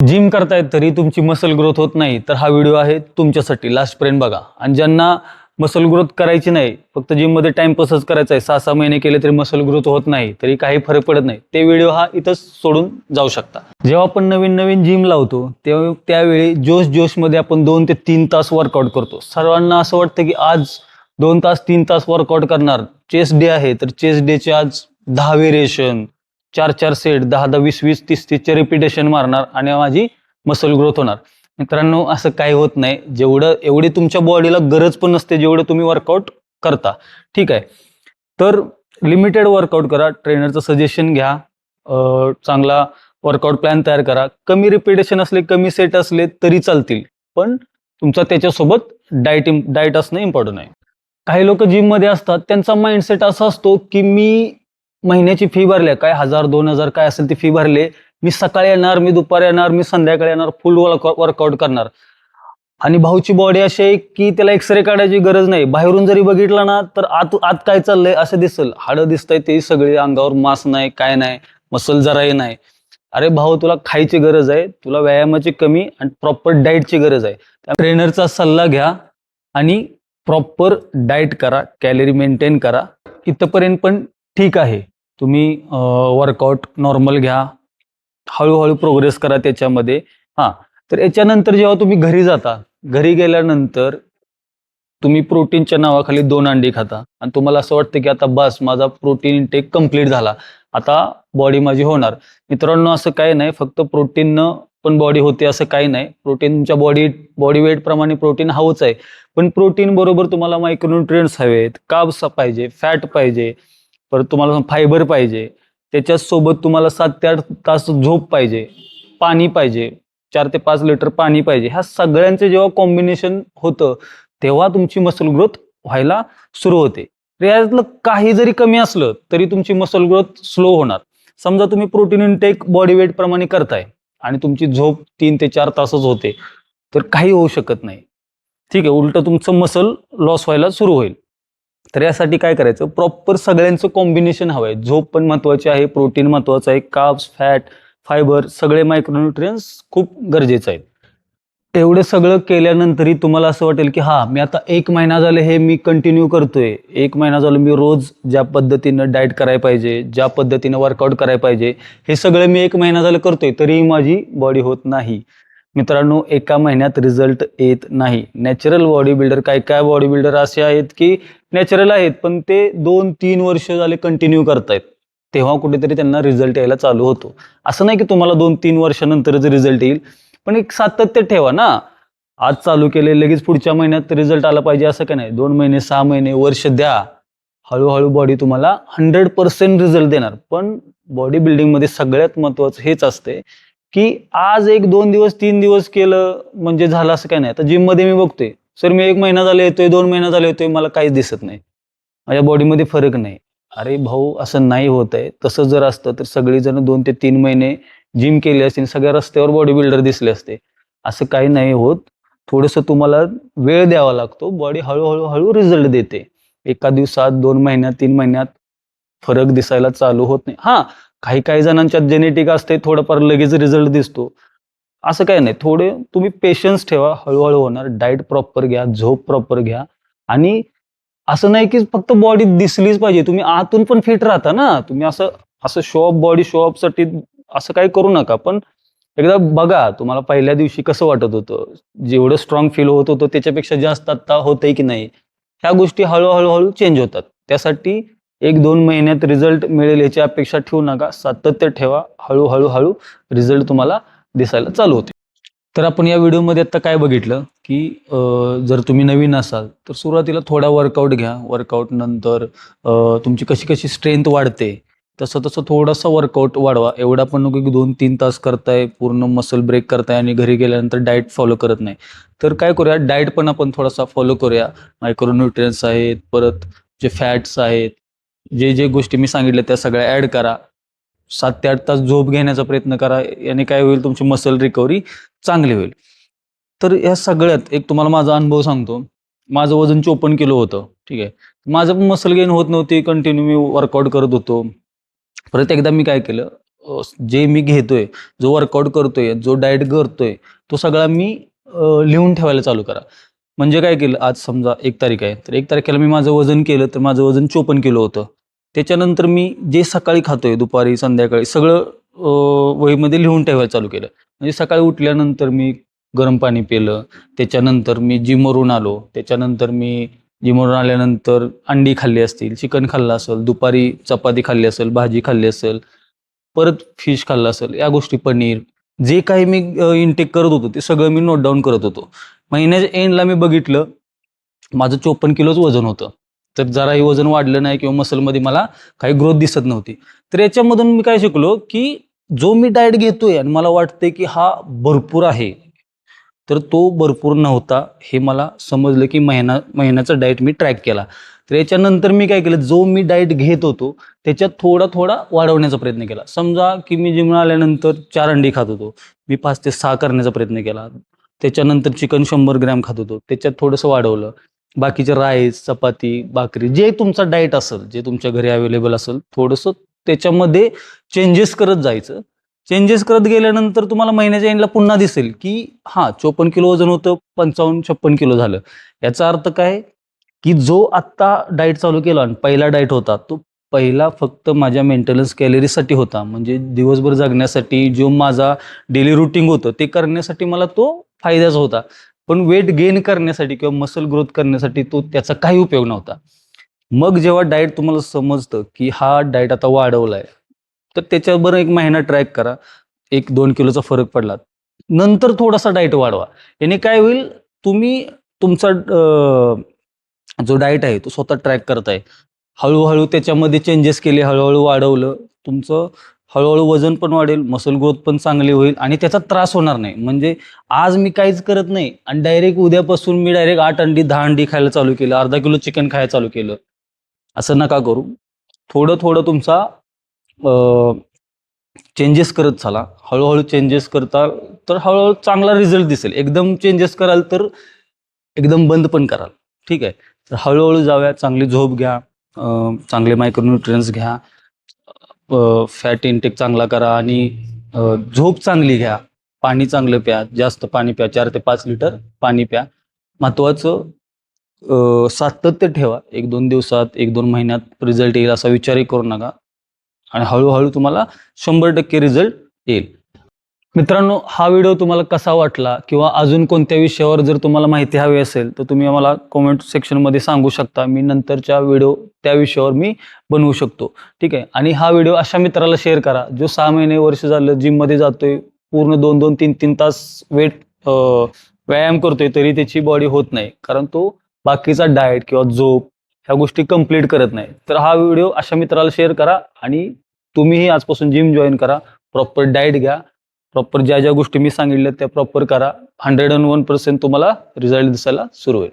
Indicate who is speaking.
Speaker 1: Gym करतायत तरी तुमची मसल ग्रोथ होत नाही तर हा व्हिडिओ आहे तुमच्यासाठी, लास्टपर्यंत बघा. आणि ज्यांना मसल ग्रोथ करायची नाही, फक्त जिममध्ये टाइमपासच करायचा आहे, 6-6 महिने केले तरी मसल ग्रोथ होत नाही, तरी काही फरक पडत नाही, ते व्हिडिओ हा इथंच सोडून जाऊ शकता. जेव्हा आपण नवीन नवीन जिम लावतो तेव्हा त्यावेळी जोशमध्ये आपण 2 ते 3 तास वर्कआउट करतो. सर्वांना असं वाटतं की आज 2 तास 3 तास वर्कआउट करणार, चेस्ट डे आहे तर चेस्ट डेचे आज 10 व्हेरिएशन, 4-4 सेट, 10-10, 20-20, 30-30चे रिपिटेशन मारणार आणि माझी मसल ग्रोथ होणार. मित्रांनो, असं काही होत नाही. एवढी तुमच्या बॉडीला गरज पण नसते जेवढं तुम्ही वर्कआउट करता. ठीक आहे, तर लिमिटेड वर्कआउट करा, ट्रेनरचं सजेशन घ्या, चांगला वर्कआउट प्लॅन तयार करा. कमी रिपिटेशन असले, कमी सेट असले तरी चालतील, पण तुमचा त्याच्यासोबत डाएट असणं इम्पॉर्टंट आहे. काही लोक जिममध्ये असतात, त्यांचा माइंडसेट असा असतो की मी महिन्याची फी भरल्या, काय 1000-2000 काय असेल ती फी भरले, मी सकाळी येणार, मी दुपारी येणार, मी संध्याकाळी येणार, फुल वर्कआउट करणार. आणि भाऊची बॉडी अशी आहे की त्याला एक्सरे काढायची गरज नाही. बाहेरून जरी बघितला ना तर आत काय चाललंय असं दिसल. हाडं दिसतंय ते सगळे, अंगावर मास नाही, काय नाही, मसल जराही नाही. अरे भाऊ, तुला खायची गरज आहे, तुला व्यायामाची कमी आणि प्रॉपर डाएटची गरज आहे. त्या ट्रेनरचा सल्ला घ्या आणि प्रॉपर डाएट करा, कॅलरी मेंटेन करा. इथपर्यंत पण ठीक आहे. तुम्ही वर्कआउट नॉर्मल घ्या, हळूहळू प्रोग्रेस करा त्याच्यामध्ये. हां, तर याच्यानंतर जेव्हा तुम्ही घरी जाता, घरी गेल्यानंतर तुम्ही प्रोटीनच्या नावाखाली 2 अंडी खाता आणि तुम्हाला असं वाटतं की आता बस, माझा प्रोटीन इंटेक कंप्लीट झाला, आता बॉडी माझी होणार. मित्रांनो, असं काही नाही. फक्त प्रोटीननं पण बॉडी होते असं काही नाही. प्रोटीन तुमच्या बॉडी वेट प्रमाणे प्रोटीन हवंच आहे, पण प्रोटीन बरोबर तुम्हाला मायक्रोन्युट्रिएंट्स हवेत, कार्ब्स पाहिजे, फॅट पाहिजे, परत तुम्हाला फायबर पाहिजे, त्याच्यासोबत तुम्हाला 7 ते 8 तास झोप पाहिजे, पाणी पाहिजे, 4 ते 5 लिटर पाणी पाहिजे. ह्या सगळ्यांचे जेव्हा कॉम्बिनेशन होतं तेव्हा तुमची मसल ग्रोथ व्हायला सुरू होते. यातलं काही जरी कमी असलं तरी तुमची मसल ग्रोथ स्लो होणार. समजा तुम्ही प्रोटीन इनटेक बॉडी वेट प्रमाणे करताय आणि तुमची झोप 3 ते 4 तासच होते, तर काही होऊ शकत नाही. ठीक आहे, उलट तुमचं मसल लॉस व्हायला सुरू होईल. तर यासाठी काय करायचं, प्रॉपर सगळ्यांचं कॉम्बिनेशन हवं आहे. झोप पण महत्वाची आहे, प्रोटीन महत्वाचं आहे, कार्ब्स, फॅट, फायबर, सगळे मायक्रोन्युट्रिएंट्स खूप गरजेचं आहे. एवढं सगळं केल्यानंतरही तुम्हाला असं वाटेल की हा, मी आता 1 महिना झाले हे मी कंटिन्यू करतोय, 1 महिना झालं मी रोज ज्या पद्धतीनं डाएट करायला पाहिजे, ज्या पद्धतीनं वर्कआउट करायला पाहिजे, हे सगळं मी 1 महिना झालं करतोय, तरीही माझी बॉडी होत नाही. मित्रांनो, एका महिन्यात रिझल्ट येत नाही. नॅचरल बॉडी बिल्डर, काय बॉडी बिल्डर असे आहेत की नॅचरल आहेत, पण ते 2-3 वर्ष झाले कंटिन्यू करतायत, तेव्हा कुठेतरी त्यांना रिझल्ट यायला चालू होतो. असं नाही की तुम्हाला 2-3 वर्षानंतरच रिझल्ट येईल, पण एक सातत्य ठेवा ना. आज चालू केले लगेच पुढच्या महिन्यात रिझल्ट आला पाहिजे असं काय नाही. 2 महिने, 6 महिने, वर्ष द्या. हळूहळू बॉडी तुम्हाला 100% रिझल्ट देणार. पण बॉडी बिल्डिंगमध्ये सगळ्यात महत्वाचं हेच असते की आज 1-2 दिवस, 3 दिवस केलं म्हणजे झालं असं काय नाही. आता जिममध्ये मी बघतोय, सर मी 1 महिना झाला येतोय, 2 महिना झाले येतोय, मला काहीच दिसत नाही, माझ्या बॉडीमध्ये फरक नाही. अरे भाऊ, असं नाही होत आहे. तसं जर असतं तर सगळेजण 2 ते 3 महिने जिम केली असते, सगळ्या रस्त्यावर बॉडी बिल्डर दिसले असते. असं काही नाही होत. थोडंसं तुम्हाला वेळ द्यावा लागतो. बॉडी हळूहळू रिझल्ट देते. एका दिवसात, 2 महिन्यात, 3 महिन्यात फरक दिसायला चालू होत नाही. हां, काही जणांच्यात जेनेटिक असते, थोडंफार लगेच रिझल्ट दिसतो, असं काही नाही. थोडे तुम्ही पेशन्स ठेवा, हळूहळू होणार. डाएट प्रॉपर घ्या, झोप प्रॉपर घ्या. आणि असं नाही की फक्त बॉडी दिसलीच पाहिजे, तुम्ही आतून पण फिट राहता ना. तुम्ही असं असं शो ऑफ, बॉडी शो ऑफसाठी असं काही करू नका. पण एकदा बघा, तुम्हाला पहिल्या दिवशी कसं वाटत होतं, जेवढं स्ट्रॉंग फील होत होतं त्याच्यापेक्षा जास्त आता होतंय की नाही, ह्या गोष्टी हळूहळू चेंज होतात. त्यासाठी 1-2 महिन्यात रिझल्ट मिळेल याची अपेक्षा ठेवू नका. सातत्य ठेवा, हळूहळू रिझल्ट तुम्हाला दिसायला चालू होते. तर आपण या व्हिडिओमध्ये आता काय बघितलं की जर तुम्ही नवीन असाल तर सुरुवातीला थोडा वर्कआउट घ्या. वर्कआउट नंतर तुमची कशी स्ट्रेंथ वाढते तसं थोडासा वर्कआउट वाढवा. एवढा पण नको की 2-3 तास करताय, पूर्ण मसल ब्रेक करताय आणि घरी गेल्यानंतर डाएट फॉलो करत नाही. तर काय करूया, डाएट पण आपण थोडासा फॉलो करूया. मायक्रोन्युट्रिएंट्स आहेत, परत जे फॅट्स आहेत, जे गोष्टी मी सांगितल्या त्या सगळ्या ॲड करा. 7 ते 8 तास झोप घेण्याचा प्रयत्न करा. याने काय होईल, तुमची मसल रिकव्हरी चांगली होईल. तर या सगळ्यात एक तुम्हाला माझा अनुभव सांगतो. माझं वजन 54 किलो होतं. ठीक आहे, माझं पण मसल गेन होत नव्हती. कंटिन्यू मी वर्कआउट करत होतो. परत एकदा मी काय केलं, जे मी घेतोय, जो वर्कआउट करतोय, जो डाएट करतोय, तो सगळा मी लिहून ठेवायला चालू करा. म्हणजे काय केलं, आज समजा 1 तारीख आहे, तर 1 तारखेला मी माझं वजन केलं, तर माझं वजन 54 किलो होतं. त्याच्यानंतर मी जे सकाळी खातोय, दुपारी, संध्याकाळी सगळं वहीमध्ये लिहून ठेवायला चालू केलं. म्हणजे सकाळी उठल्यानंतर मी गरम पाणी पिलं, त्याच्यानंतर मी जिमवरून आलो, त्याच्यानंतर मी जिमवरून आल्यानंतर अंडी खाल्ली असतील, चिकन खाल्लं असेल, दुपारी चपाती खाल्ली असेल, भाजी खाल्ली असेल, परत फिश खाल्लं असेल, या गोष्टी, पनीर, जे काही मी इनटेक करत होतो ते सगळं मी नोट डाऊन करत होतो. महिन्याच्या एंडला मी बघितलं माझं 54 किलोच वजन होतं. तर जराही वजन वाढलं नाही किंवा मसलमध्ये मला काही ग्रोथ दिसत नव्हती. तर याच्यामधून मी काय शिकलो, की जो मी डाएट घेतोय आणि मला वाटतंय की हा भरपूर आहे, तर तो भरपूर नव्हता. हे मला समजलं की महिन्याचा डाएट मी ट्रॅक केला. तर याच्यानंतर मी काय केलं, जो मी डाएट घेत होतो त्याच्यात थोडा थोडा वाढवण्याचा प्रयत्न केला. समजा की मी जिमून आल्यानंतर 4 अंडी खात होतो, मी 5 ते 6 करण्याचा प्रयत्न केला. त्याच्यानंतर चिकन 100 ग्रॅम खात होतो, त्याच्यात थोडंसं वाढवलं. बाकीचे राईस, चपाती, भाकरी, जे तुमचा डाएट असेल, जे तुमच्या घरी अवेलेबल असेल, थोडंसं त्याच्यामध्ये चेंजेस करत जायचं. चेंजेस करत गेल्यानंतर तुम्हाला महिन्याच्या एंडला पुन्हा दिसेल की हां, 54 किलो वजन होतं, 55-56 किलो झालं. याचा अर्थ काय, की जो आत्ता डाएट चालू केला आणि पहिला डाएट होता, तो पहिला फक्त माझ्या मेंटेनन्स कॅलरीजसाठी होता. म्हणजे दिवसभर जगण्यासाठी जो माझा डेली रुटीन होतं, ते करण्यासाठी मला तो फायद्याचा होता. पण वेट गेन करण्यासाठी किंवा मसल ग्रोथ करण्यासाठी तो त्याचा काही उपयोग नव्हता. मग जेव्हा डाएट तुम्हाला समजतं, की हा डाएट आता वाढवलाय, तर त्याच्याबरोबर 1 महिना ट्रॅक करा. 1-2 किलोचा फरक पडला. नंतर थोडासा डाएट वाढवा. याने काय होईल, तुम्ही तुमचा जो डाएट आहे तो स्वतः ट्रॅक करताय. हळू-हळू त्याच्यामध्ये चेंजेस केले, हळू-हळू वाढवलं. तुमचं हळू-हळू वजन पण वाढेल, मसल ग्रोथ पण चांगली होईल आणि त्याचा त्रास होणार नाही. म्हणजे आज मी काहीच करत नाही आणि डायरेक्ट उद्यापासून मी डायरेक्ट 8 अंडी, 10 अंडी खायला चालू केलं, अर्धा किलो चिकन खायला चालू केलं. असं नका करू. थोडं-थोडं तुमचा चेंजेस करत चला. हळू-हळू चेंजेस करता तर हळू-हळू चांगला रिझल्ट दिसेल. एकदम चेंजेस कराल तर एकदम बंद पण कराल. ठीक आहे. तर हळू-हळू जाऊया. चांगली झोप घ्या. चांगले मायक्रोन्यूट्रिएंट्स घ्या. फॅट इनटेक चांगला करा आणि झोप चांगली घ्या. पाणी चांगलं प्या. जास्त पाणी प्या. 4 ते 5 लिटर पाणी प्या. महत्त्वाचं, सातत्य ठेवा. 1-2 दिवसात, 1-2 महिन्यात रिझल्ट येईल असा विचारही करू नका आणि हळू-हळू तुम्हाला 100% रिझल्ट येईल. मित्रांनो, हा व्हिडिओ तुम्हाला कसा वाटला किंवा अजून कोणत्या विषयावर जर तुम्हाला माहिती हवी असेल तर तुम्ही आम्हाला कमेंट सेक्शनमध्ये सांगू शकता. मी नंतरच्या व्हिडिओ त्या विषयावर मी बनवू शकतो. ठीक आहे. आणि हा व्हिडिओ अशा मित्राला शेअर करा जो 6 महिने, वर्ष झालं जिममध्ये जातोय, पूर्ण 2-2, 3-3 तास व्यायाम करतोय, तरी त्याची बॉडी होत नाही. कारण तो बाकीचा डाएट किंवा झोप ह्या गोष्टी कंप्लीट करत नाही. तर हा व्हिडिओ अशा मित्राला शेअर करा आणि तुम्हीही आजपासून जिम जॉईन करा. प्रॉपर डाएट घ्या. प्रॉपर ज्या ज्या गोष्टी मी सांगितल्या त्या प्रॉपर करा. 101% तुम्हाला रिझल्ट दिसायला सुरू होईल.